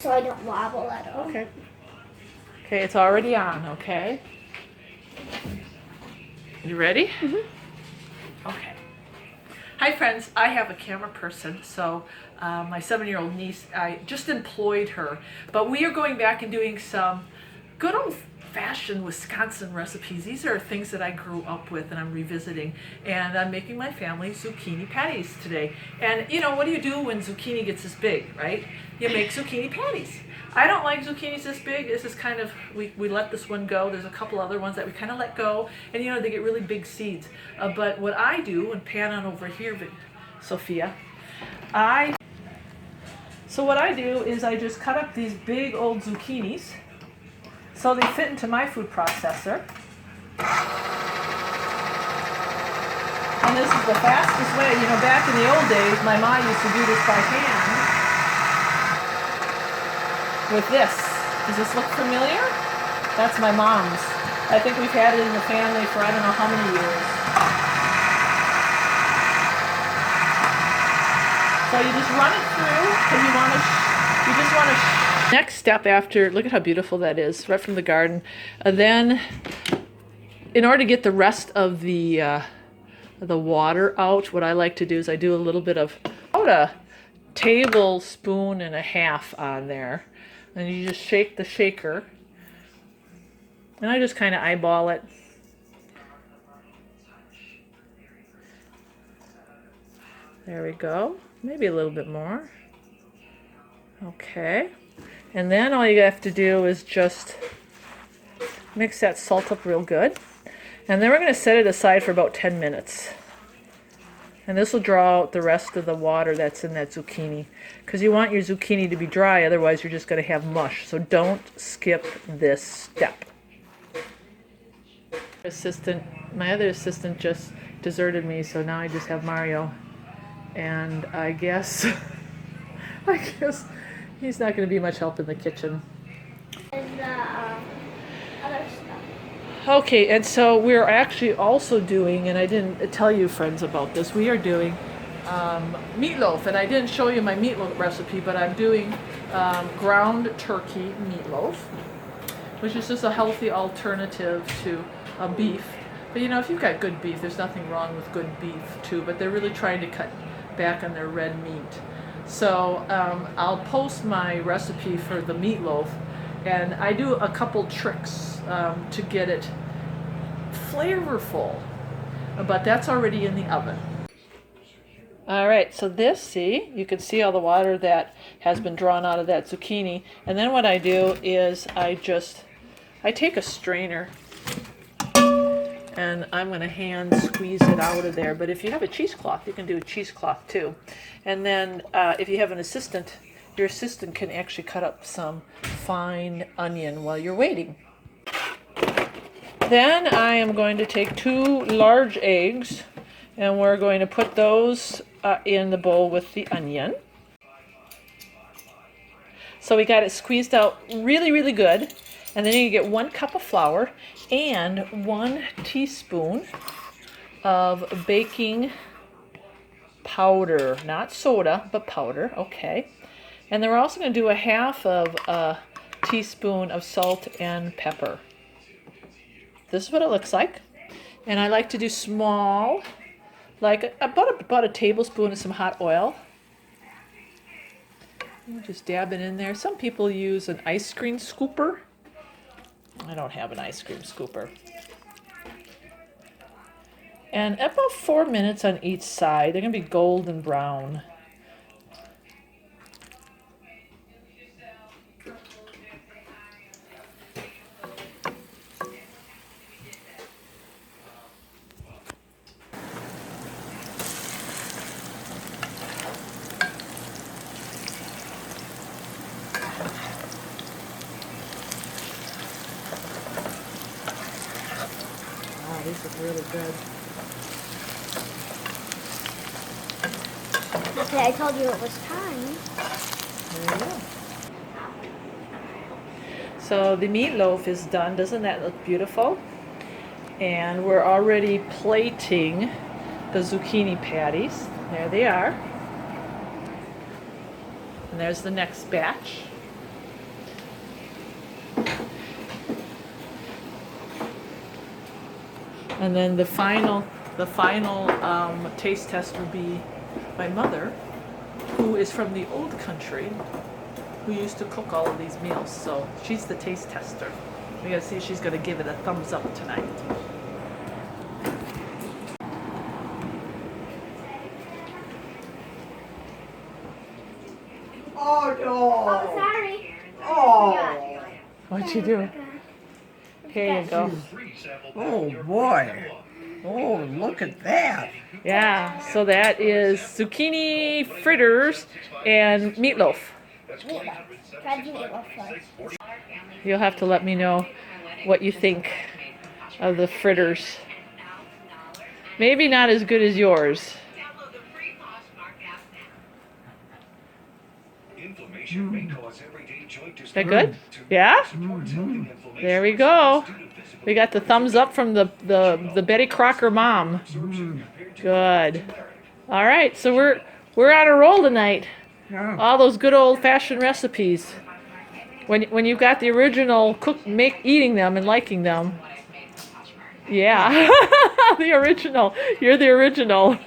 so I don't wobble at all. Okay. Okay, it's already on, okay? You ready? Mm-hmm. Okay. Hi friends, I have a camera person, so my 7-year-old niece, I just employed her, but we are going back and doing some good old-fashioned Wisconsin recipes. These are things that I grew up with and I'm revisiting, and I'm making my family zucchini patties today. And you know, what do you do when zucchini gets this big, right? You make zucchini patties. I don't like zucchinis this big. This is kind of, we let this one go. There's a couple other ones that we kind of let go, and you know, they get really big seeds. But what I do, and pan on over here, Sophia, so what I do is I just cut up these big old zucchinis so they fit into my food processor. And this is the fastest way. You know, back in the old days, my mom used to do this by hand. With this. Does this look familiar? That's my mom's. I think we've had it in the family for I don't know how many years. So you just run it through because you just want to next step after, look at how beautiful that is, right from the garden. Then in order to get the rest of the water out, what I like to do is I do a little bit of about a tablespoon and a half on there. And you just shake the shaker. And I just kind of eyeball it. There we go. Maybe a little bit more. Okay. And then all you have to do is just mix that salt up real good. And then we're going to set it aside for about 10 minutes. And this will draw out the rest of the water that's in that zucchini. Because you want your zucchini to be dry, otherwise you're just going to have mush. So don't skip this step. My other assistant just deserted me, so now I just have Mario. And I guess he's not going to be much help in the kitchen. And other stuff. Okay, and so we're actually also doing, and I didn't tell you friends about this, we are doing meatloaf. And I didn't show you my meatloaf recipe, but I'm doing ground turkey meatloaf, which is just a healthy alternative to beef. But you know, if you've got good beef, there's nothing wrong with good beef too, but they're really trying to cut back on their red meat. So I'll post my recipe for the meatloaf, and I do a couple tricks to get it flavorful, but that's already in the oven. All right, so this, see, you can see all the water that has been drawn out of that zucchini. And then what I do is I take a strainer and I'm going to hand squeeze it out of there. But if you have a cheesecloth, you can do a cheesecloth too. And then if you have an assistant, your assistant can actually cut up some fine onion while you're waiting. Then I am going to take 2 large eggs, and we're going to put those in the bowl with the onion. So we got it squeezed out really, really good. And then you get 1 cup of flour and 1 teaspoon of baking powder, not soda, but powder, okay. And then we're also going to do a half of a teaspoon of salt and pepper. This is what it looks like. And I like to do small, like about a tablespoon of some hot oil. Just dab it in there. Some people use an ice cream scooper. I don't have an ice cream scooper. And about 4 minutes on each side. They're going to be golden brown. Wow, these look really good. Okay, I told you it was time. There you go. So the meatloaf is done. Doesn't that look beautiful? And we're already plating the zucchini patties. There they are. And there's the next batch. And then the final taste test will be my mother, who is from the old country, who used to cook all of these meals. So she's the taste tester. We gotta see if she's gonna give it a thumbs up tonight. Oh Oh, no! sorry. Oh! What'd you do? Here you go. Oh boy! Oh, look at that! Yeah, so that is zucchini fritters and meatloaf. Try the meatloaf first. You'll have to let me know what you think of the fritters. Maybe not as good as yours. Is that good? Yeah? There we go. We got the thumbs up from the Betty Crocker mom. Good. All right, so we're on a roll tonight. Yeah. All those good old-fashioned recipes. When you've got the original eating them and liking them. Yeah, the original. You're the original.